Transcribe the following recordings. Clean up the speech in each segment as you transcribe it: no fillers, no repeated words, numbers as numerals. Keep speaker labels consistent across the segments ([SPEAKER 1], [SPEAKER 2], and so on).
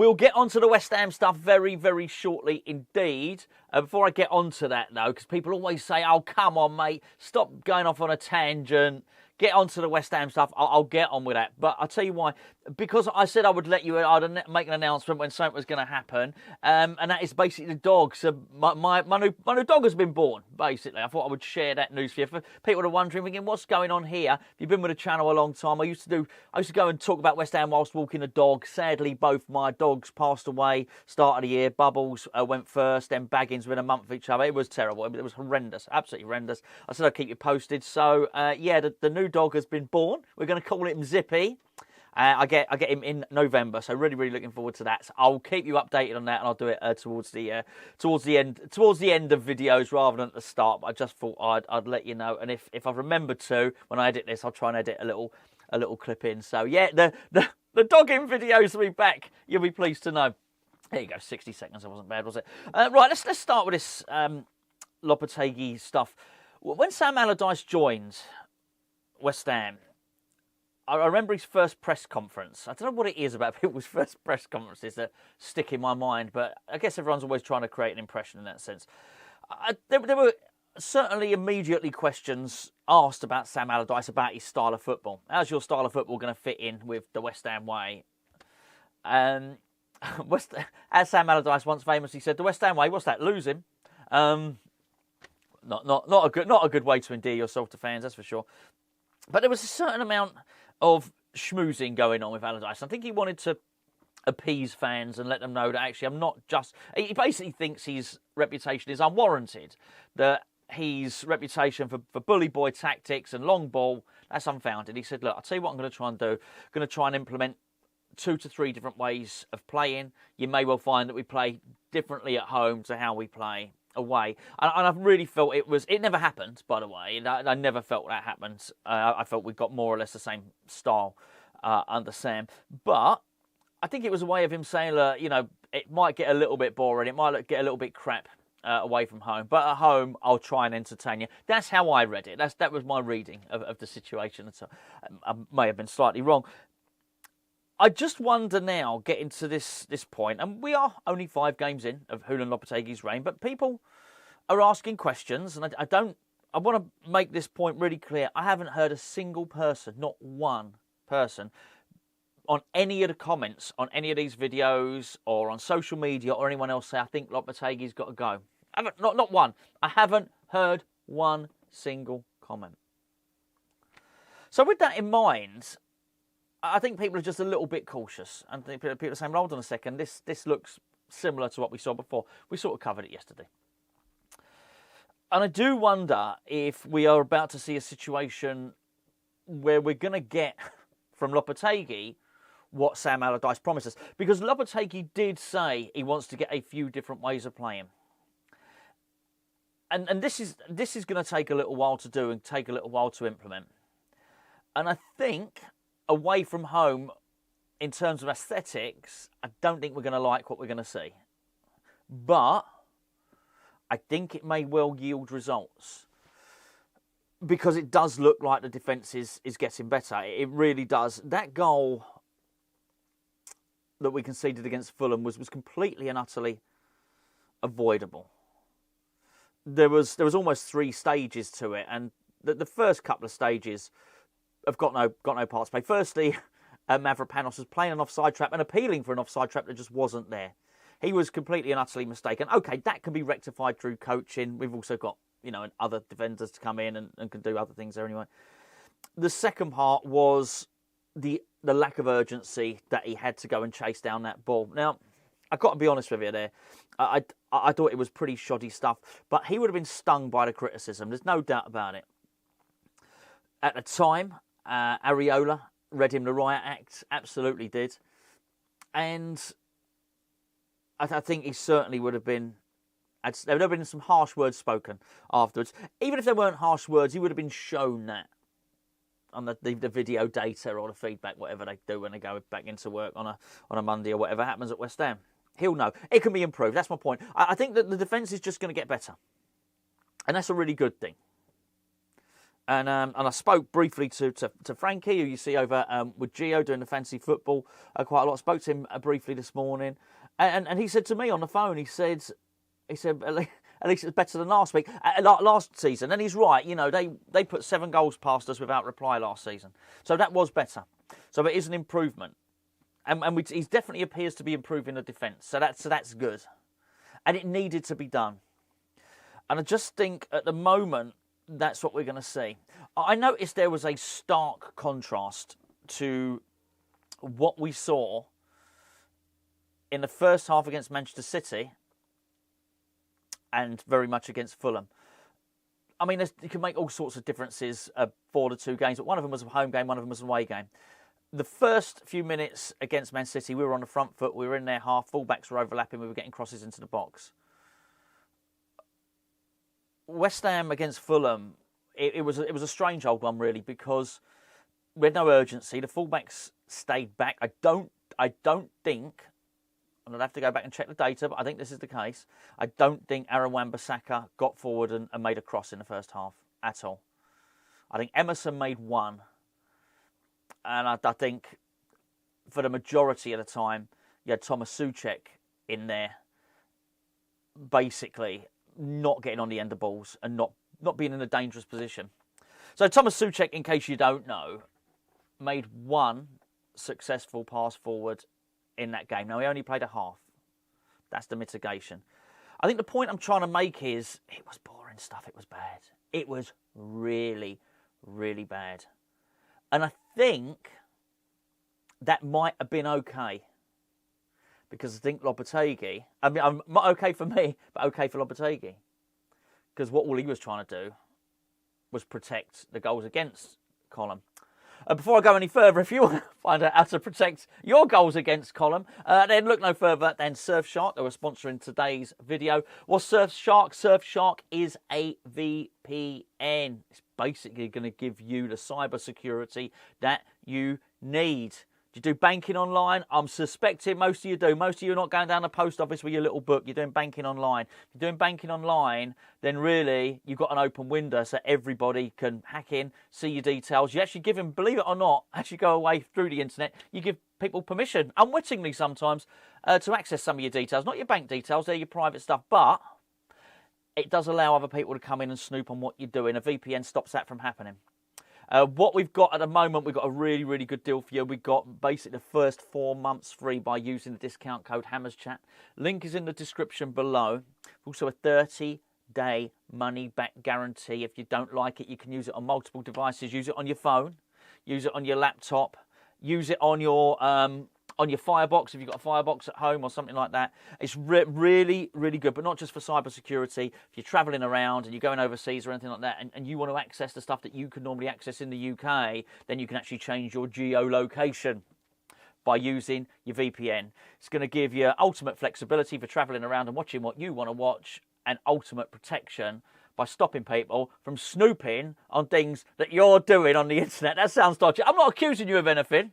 [SPEAKER 1] We'll get onto the West Ham stuff very, very shortly indeed. Before I get onto that, though, because people always say, oh, come on, mate, stop going off on a tangent. Get onto the West Ham stuff. I'll get on with that. But I'll tell you why. Because I said I'd make an announcement when something was going to happen. And that is basically the dog. So my new dog has been born, basically. I thought I would share that news for you. For people that are wondering, thinking, what's going on here? If you've been with the channel a long time, I used to go and talk about West Ham whilst walking a dog. Sadly, both my dogs passed away. Start of the year, Bubbles went first, then Baggins within a month of each other. It was terrible. It was horrendous. Absolutely horrendous. I said I'd keep you posted. So, yeah, the new dog has been born. We're going to call him Zippy. I get him in November, so really, really looking forward to that. So I'll keep you updated on that, and I'll do it towards the end of videos rather than at the start. But I just thought I'd let you know, and if I remember to when I edit this, I'll try and edit a little clip in. So yeah, the dogging videos will be back. You'll be pleased to know. There you go, 60 seconds. That wasn't bad, was it? Right, let's start with this Lopetegui stuff. When Sam Allardyce joined West Ham, I remember his first press conference. I don't know what it is about people's first press conferences that stick in my mind, but I guess everyone's always trying to create an impression in that sense. There were certainly immediately questions asked about Sam Allardyce, about his style of football. How's your style of football going to fit in with the West Ham way? As Sam Allardyce once famously said, the West Ham way, what's that, losing? Not a good way to endear yourself to fans, that's for sure. But there was a certain amount of schmoozing going on with Allardyce. I think he wanted to appease fans and let them know that actually I'm not just... He basically thinks his reputation is unwarranted, that his reputation for bully boy tactics and long ball, that's unfounded. He said, look, I'll tell you what I'm going to try and do. I'm going to try and implement 2 to 3 different ways of playing. You may well find that we play differently at home to how we play away, and I've really felt it never happened, by the way. I never felt that happened. I felt we got more or less the same style under Sam, but I think it was a way of him saying, it might get a little bit boring, it might get a little bit crap away from home, but at home I'll try and entertain you. That's how I read it. That was my reading of the situation. So I may have been slightly wrong. I just wonder now, getting to this point, and we are only 5 games in of Julian Lopetegui's reign, but people are asking questions, and I want to make this point really clear. I haven't heard a single person, not one person, on any of the comments on any of these videos or on social media or anyone else say, I think Lopetegui's got to go. Not one. I haven't heard one single comment. So with that in mind, I think people are just a little bit cautious. And people are saying, hold on a second, this looks similar to what we saw before. We sort of covered it yesterday. And I do wonder if we are about to see a situation where we're going to get from Lopetegui what Sam Allardyce promised us. Because Lopetegui did say he wants to get a few different ways of playing. And this is going to take a little while to do and take a little while to implement. And I think away from home, in terms of aesthetics, I don't think we're going to like what we're going to see. But I think it may well yield results, because it does look like the defence is getting better. It really does. That goal that we conceded against Fulham was completely and utterly avoidable. There was almost 3 stages to it, and the first couple of stages have got no part to play. Firstly, Mavropanos was playing an offside trap and appealing for an offside trap that just wasn't there. He was completely and utterly mistaken. Okay, that can be rectified through coaching. We've also got, other defenders to come in and can do other things there anyway. The second part was the lack of urgency that he had to go and chase down that ball. Now, I've got to be honest with you there. I thought it was pretty shoddy stuff, but he would have been stung by the criticism. There's no doubt about it. At the time, Areola read him the riot act, absolutely did. And I think he certainly would have been... There would have been some harsh words spoken afterwards. Even if there weren't harsh words, he would have been shown that on the video data or the feedback, whatever they do when they go back into work on a Monday or whatever happens at West Ham. He'll know. It can be improved. That's my point. I think that the defence is just going to get better. And that's a really good thing. And I spoke briefly to Frankie, who you see over with Gio doing the fantasy football quite a lot. I spoke to him briefly this morning, and he said to me on the phone, he said at least it's better than last week, last season. And he's right. You know, they put 7 goals past us without reply last season, so that was better. So it is an improvement, and he definitely appears to be improving the defence. So that's good, and it needed to be done. And I just think at the moment, that's what we're going to see. I noticed there was a stark contrast to what we saw in the first half against Manchester City and very much against Fulham. I mean, you can make all sorts of differences for the 2 games, but one of them was a home game, one of them was an away game. The first few minutes against Man City, we were on the front foot, we were in their half, fullbacks were overlapping, we were getting crosses into the box. West Ham against Fulham, it was a strange old one really, because we had no urgency. The fullbacks stayed back. I don't think, and I'd have to go back and check the data, but I think this is the case. I don't think Aaron Wan-Bissaka got forward and made a cross in the first half at all. I think Emerson made one, and I think for the majority of the time, you had Thomas Souček in there, basically not getting on the end of balls and not being in a dangerous position. So Thomas Souček, in case you don't know, made one successful pass forward in that game. Now, he only played a half. That's the mitigation. I think the point I'm trying to make is it was boring stuff. It was bad. It was really, really bad. And I think that might have been okay. Because I think Lopetegui, I mean, not okay for me, but okay for Lopetegui. Because what all he was trying to do was protect the goals against column. Before I go any further, if you want to find out how to protect your goals against column, then look no further than Surfshark. They were sponsoring today's video. What's Surfshark? Surfshark is a VPN. It's basically going to give you the cyber security that you need. Do you do banking online? I'm suspecting most of you do. Most of you are not going down the post office with your little book. You're doing banking online. If you're doing banking online, then really you've got an open window so everybody can hack in, see your details. You actually give them, believe it or not, actually go away through the internet. You give people permission, unwittingly sometimes, to access some of your details. Not your bank details, they're your private stuff, but it does allow other people to come in and snoop on what you're doing. A VPN stops that from happening. What we've got at the moment, we've got a really, really good deal for you. We've got basically the first 4 months free by using the discount code HammersChat. Link is in the description below. Also a 30-day money-back guarantee. If you don't like it, you can use it on multiple devices. Use it on your phone. Use it on your laptop. Use it on your Firebox, if you've got a Firebox at home or something like that. It's really, really good, but not just for cyber security. If you're travelling around and you're going overseas or anything like that, and you want to access the stuff that you can normally access in the UK, then you can actually change your geolocation by using your VPN. It's going to give you ultimate flexibility for travelling around and watching what you want to watch, and ultimate protection by stopping people from snooping on things that you're doing on the internet. That sounds dodgy. I'm not accusing you of anything.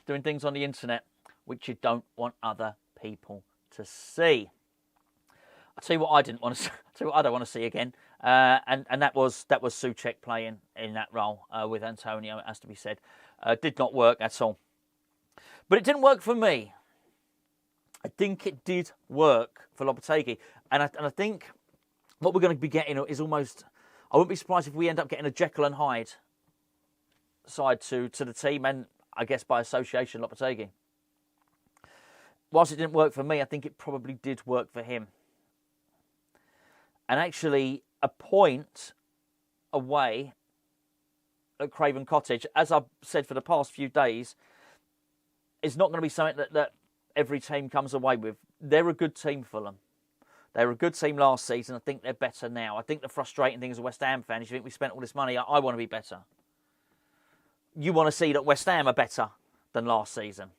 [SPEAKER 1] Doing things on the internet which you don't want other people to see. I'll tell you what I didn't want to see. I'll tell you what I don't want to see again. And that was Souček playing in that role with Antonio, it has to be said. Did not work at all. But it didn't work for me. I think it did work for Lopetegui. And I think what we're going to be getting is almost, I wouldn't be surprised if we end up getting a Jekyll and Hyde side to the team, and I guess by association, Lopetegui. Whilst it didn't work for me, I think it probably did work for him. And actually, a point away at Craven Cottage, as I've said for the past few days, is not going to be something that every team comes away with. They're a good team, Fulham. They were a good team last season. I think they're better now. I think the frustrating thing as a West Ham fan is you think we spent all this money. I want to be better. You want to see that West Ham are better than last season.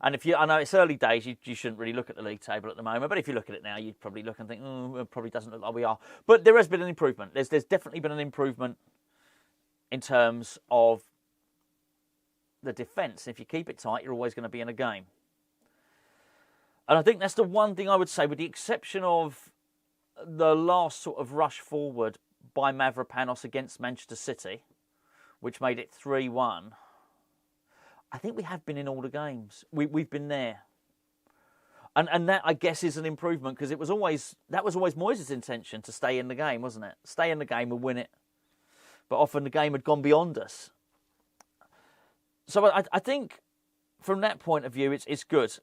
[SPEAKER 1] And I know it's early days, you shouldn't really look at the league table at the moment, but if you look at it now, you'd probably look and think, it probably doesn't look like we are. But there has been an improvement. There's definitely been an improvement in terms of the defence. If you keep it tight, you're always going to be in a game. And I think that's the one thing I would say, with the exception of the last sort of rush forward by Mavropanos against Manchester City, which made it 3-1. I think we have been in all the games. We've been there. And that, I guess, is an improvement, because that was always Moyes' intention, to stay in the game, wasn't it? Stay in the game and win it. But often the game had gone beyond us. So I think from that point of view, it's good.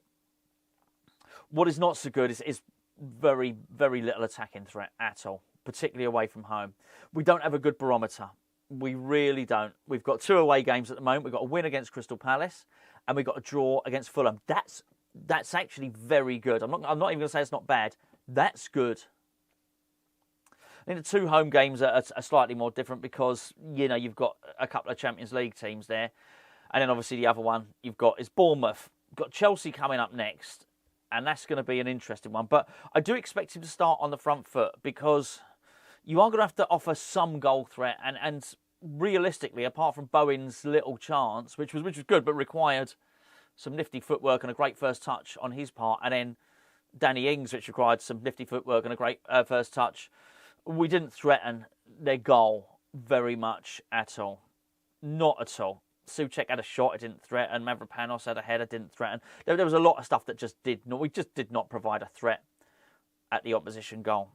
[SPEAKER 1] What is not so good is very, very little attacking threat at all, particularly away from home. We don't have a good barometer. We really don't. We've got 2 away games at the moment. We've got a win against Crystal Palace, and we've got a draw against Fulham. That's actually very good. I'm not even going to say it's not bad. That's good. I think the 2 home games are slightly more different, because, you've got a couple of Champions League teams there. And then obviously the other one you've got is Bournemouth. You've got Chelsea coming up next, and that's going to be an interesting one. But I do expect him to start on the front foot, because you are going to have to offer some goal threat. And realistically, apart from Bowen's little chance, which was good, but required some nifty footwork and a great first touch on his part, and then Danny Ings, which required some nifty footwork and a great first touch, we didn't threaten their goal very much at all. Not at all. Souček had a shot, it didn't threaten. Mavropanos had a header, didn't threaten. There was a lot of stuff that we just did not provide a threat at the opposition goal.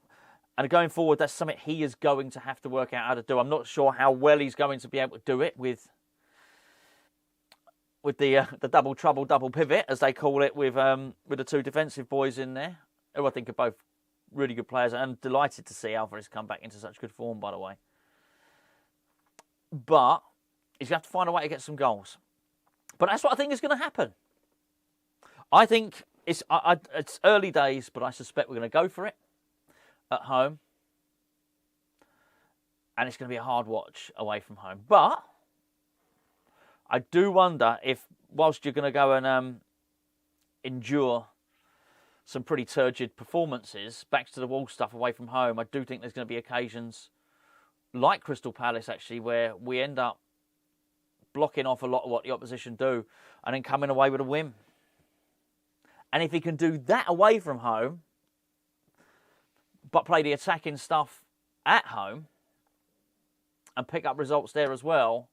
[SPEAKER 1] And going forward, that's something he is going to have to work out how to do. I'm not sure how well he's going to be able to do it with the double trouble, double pivot, as they call it, with the 2 defensive boys in there, who I think are both really good players. And I'm delighted to see Alvarez come back into such good form, by the way. But he's going to have to find a way to get some goals. But that's what I think is going to happen. I think it's early days, but I suspect we're going to go for it at home. And it's going to be a hard watch away from home. But I do wonder if, whilst you're going to go and endure some pretty turgid performances, back to the wall stuff away from home, I do think there's going to be occasions like Crystal Palace, actually, where we end up blocking off a lot of what the opposition do and then coming away with a win. And if he can do that away from home, but play the attacking stuff at home and pick up results there as well,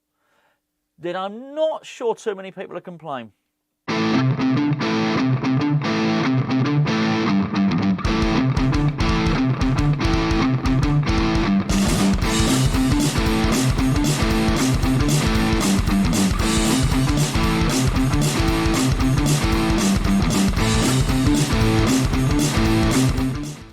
[SPEAKER 1] then I'm not sure too many people will complain.